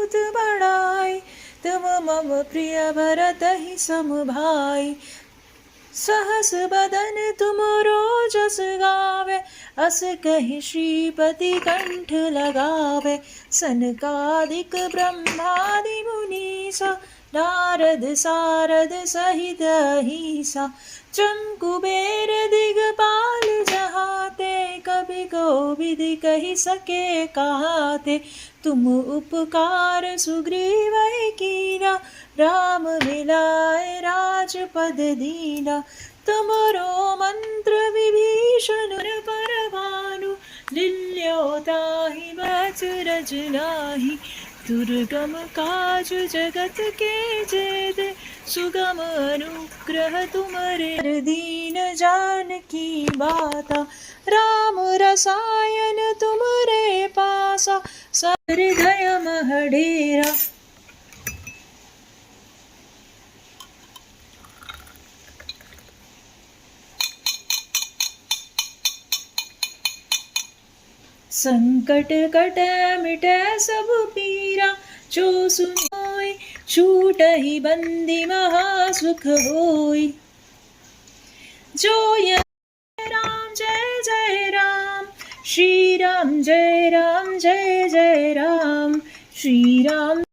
बहुत बड़ाई, तुम मम प्रिय भरत ही सम भाई। सहस बदन तुमरो जस गावे, अस कहि श्रीपति कंठ लगावे। सनकादिक ब्रह्मादि मुनीसा, नारद सारद सहित अहिसा। जम कुबेर दिगपाल जहाते, कभी कोविद कहि सके कहाते। तुम उपकार सुग्रीव कीना, राम मिलाए राजपद दीना। तुमरो मंत्र विभीषण परवानु, लिल्यो ताहि अचरज नाही। दुर्गम काज जगत के जेते, सुगम अनुग्रह तुम्हारे। दीन जानकी माता, राम रसायन तुम्हारे पासा। हृदय मह डेरा। संकट कटै मिटै सब पीरा, जो सुनोई छूटहि बंदी महा सुख होई। जो जय राम जय जय राम, श्री राम जय राम जय जय राम, श्री राम।